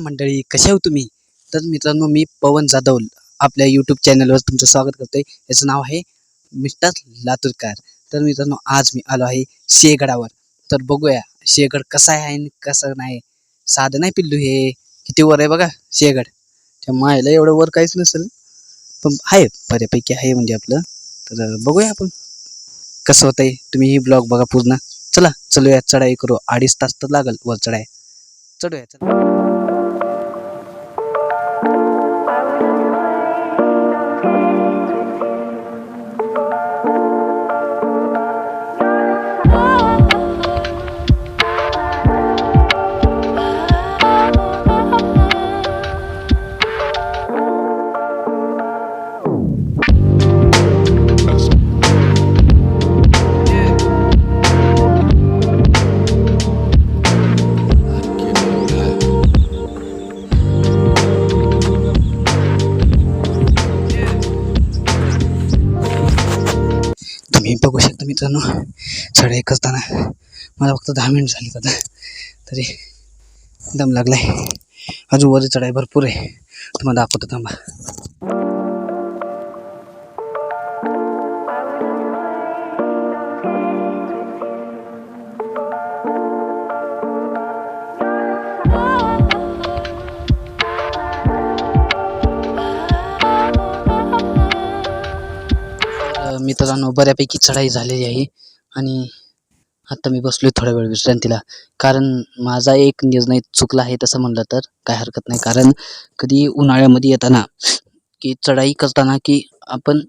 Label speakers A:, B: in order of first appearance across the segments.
A: मंडळी, कशा आहात तुम्ही? तर मित्रांनो, मी पवन जाधव आपल्या यूट्यूब चॅनलवर तुमचं स्वागत करतोय. याचं नाव आहे मिस्टर लातूरकर. तर मित्रांनो, आज मी आलो आहे सिंहगडावर. तर बघूया सिंहगड कसा आहे आणि कसं नाही. साधं नाही पिल्लू, हे किती वर आहे बघा सिंहगड. त्या मायला एवढं वर काहीच नसेल, पण आहे बऱ्यापैकी आहे म्हणजे आपलं. तर बघूया आपण कसं होतंय. तुम्ही ही ब्लॉग बघा पूर्ण. चला चलूया, चढाई करू. 2.5 तास तर लागल वर चढाई. चढूया चला. तुम्ही बघू शकता मित्रांनो, चढाई करताना मला फक्त 10 मिनिट झाली आता, तरी दम लागलाय. अजून वर चढाई भरपूर आहे, तुम्हाला दाखवतो थांबा. मित्रांनो, बऱ्यापैकी चढाई झालेली आहे आणि आता मी बसलोय थोडा वेळ विश्रांतीला. कारण माझा एक निर्णय चुकला आहे तसं म्हणलं तर काय हरकत नाही. कारण कधी उन्हाळ्यामध्ये येताना की चढाई करताना की आपण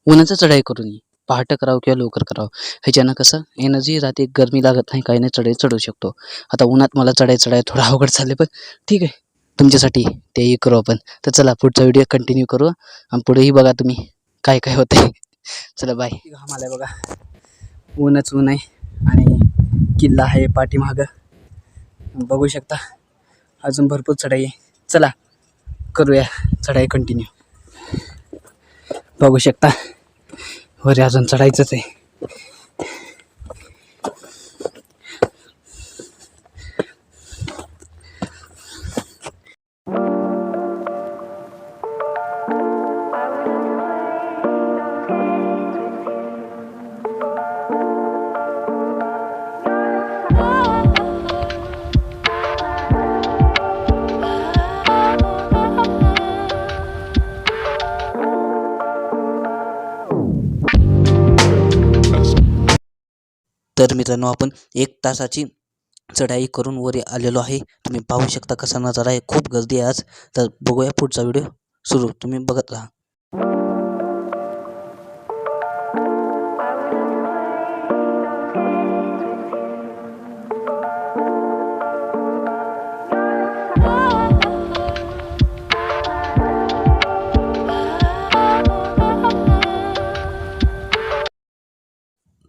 A: उन्हाचं चढाई करू नये, पहाटे करावं किंवा लवकर करावं. ह्याच्यानं कसं एनर्जी राहते, गरमी लागत नाही, काही नाही, चढाई चढू शकतो. आता उन्हात मला चढाई थोडं अवघड झाले, पण ठीक आहे, तुमच्यासाठी तेही करू आपण. तर चला पुढचा व्हिडिओ कंटिन्यू करू आणि पुढेही बघा तुम्ही काय काय होतंय. चला बाय. घाम आलाय बघा, ऊनच ऊन आहे आणि किल्ला आहे पाठीमागं बघू शकता. अजून भरपूर चढाई आहे. चला करूया चढाई कंटिन्यू. बघू शकता वर अजून चढायचंच आहे. तर मित्रांनो, आपण 1 तासाची चढाई करून वर आलेलो आहे. तुम्ही पाहू शकता कसा नजारा आहे. खूप गर्दी आहे आज. तर बघूया पुढचा व्हिडिओ सुरू. तुम्ही बघत राहा.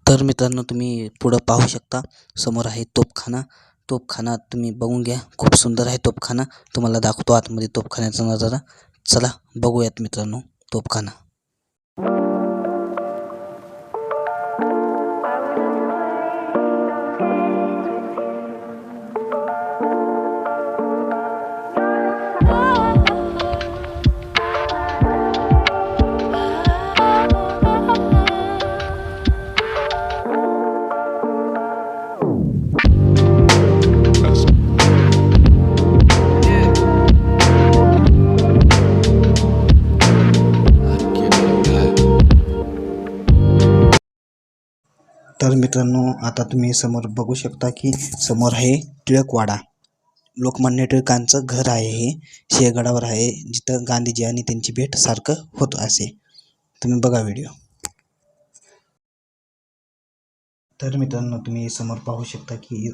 A: तर मित्रांनो, तुम्ही पुढं पाहू शकता, समोर आहे तोफखाना. तोफखाना तुम्ही बघून घ्या, खूप सुंदर आहे तोफखाना. तुम्हाला दाखवतो आतमध्ये तोफखान्याचा नजारा. चला बघूयात मित्रांनो तोफखाना. तर मित्रांनो, आता तुम्ही समोर बघू शकता की समोर आहे टिळकवाडा. लोकमान्य टिळकांचं घर आहे हे. सिंहगडावर आहे, जिथं गांधीजी आणि त्यांची भेट सारखं होत असे. तुम्ही बघा व्हिडिओ. तर मित्रांनो, तुम्ही समोर पाहू शकता की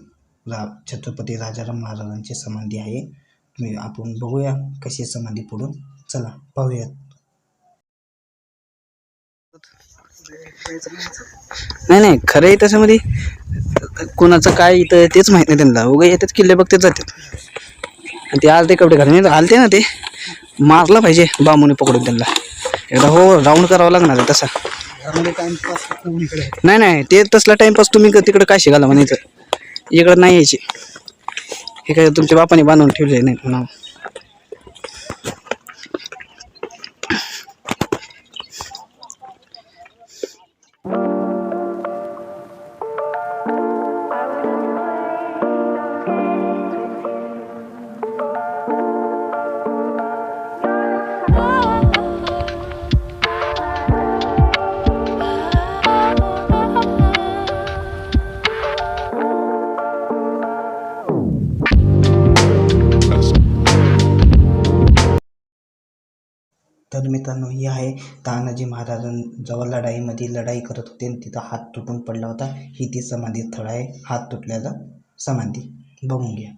A: छत्रपती राजाराम महाराजांची समाधी आहे. आपण बघूया कशी समाधी पुढून. चला पाहूयात. नाही खरं आहे, त्याच्यामध्ये कोणाचं काय इथं तेच माहित नाही त्यांना. उगा येतात किल्ले बघतेच जातात. आणि ते आलते कपडे घालून आलते ना, ते मारला पाहिजे बांबूने पकडून त्यांना. एकदा हो राऊंड करावा लागणार आहे तसा. नाही ते तसला टाइमपास तुम्ही तिकडे काय शिकायला म्हणायचं, इकडं नाही यायची. हे काय तुमच्या बापाने बांधून ठेवले नाही म्हणा. तर मित्रांनो, ही आहे तानाजी महाराजां जेव्हा लढाई करत होते आणि तिथं हात तुटून पडला होता, ही ती समाधी स्थळ आहे. हात तुटल्याचा समाधी बघून घ्या.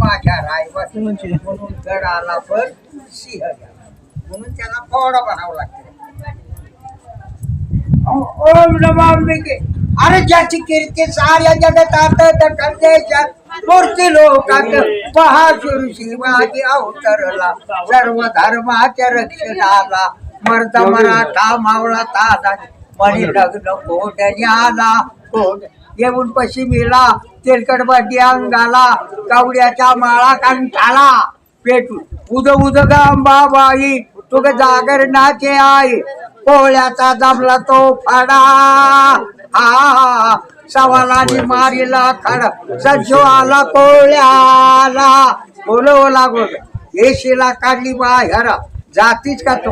B: माझ्या रायवत म्हणून गड आला पण सिंह गेला म्हणून त्याला पोवडा बनावं लागतं. ओम नमो अंबिके. अरे ज्याची कीर्ती साऱ्या जगतात देशात मूर्ती लोकात महासुर शिवाजी अवतरला सर्व धर्माच्या रक्षणाला मर्द मराठा मावळा ताजा मणी लग्न कोट्याने आला कोट येऊन पश्चिमेला तेलकटबाटी अंगाला कावड्याच्या माळा कंठाला पेटून उद उद गांबाबाई तुग जागरणाचे आई पोळ्याचा जमला तो फडा सवालाने मारीला खड सज्जो आला कोळ्याला बोलव लागो येशीला काढली बाहेर जातीच का तो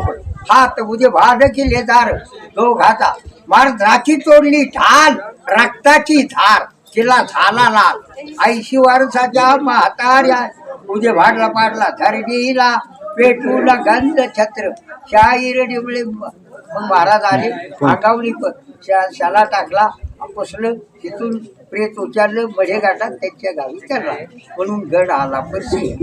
B: हात उदे भाड केले दार दोघाचा मर्दाची तोडली ढाल रक्ताची धार तिला झाला लाल 80 वर्षाच्या म्हाताऱ्या उदे भाडला पाडला धरणीला पेटूला गंध छत्र शाहीर डिवळे. मग महाराज आले आगावली शाला टाकला पुसलं तिथून प्रेत उचललं बढे घाटात त्यांच्या गावी चढला म्हणून गड आला परशी.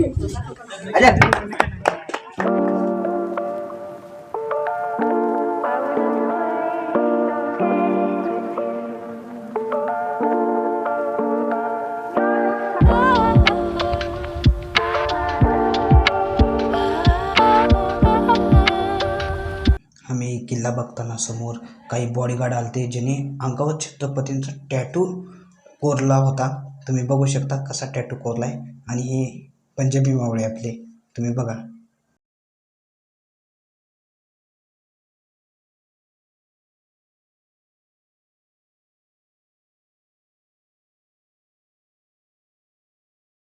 A: आम्ही किल्ला बघताना समोर काही बॉडीगार्ड आलते ज्याने अंगावर छत्रपतींचा टॅटू कोरला होता. तुम्ही बघू शकता कसा टॅटू कोरलाय. आणि हे पंजाबी मावळे आपले तुम्ही बघा.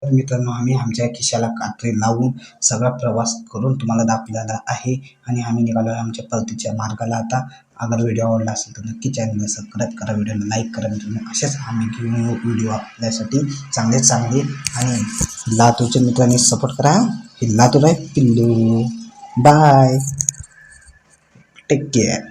A: तर मित्रांनो, आम्ही आमच्या खिशाला कात्री लावून सगळा प्रवास करून तुम्हाला दाखवलेला आहे आणि आम्ही निघालो आहे आमच्या परतीच्या मार्गाला. आता अगर व्हिडिओ आवडला असेल तर नक्की चॅनलला सबस्क्राईब करा, व्हिडिओला लाईक करा. मित्रांनो, असेच आम्ही घेऊन येऊ व्हिडिओ आपल्यासाठी चांगले आणि लातूरच्या मित्रांनी सपोर्ट करा. हे लातूर आहे पिल्लू. Bye, take care.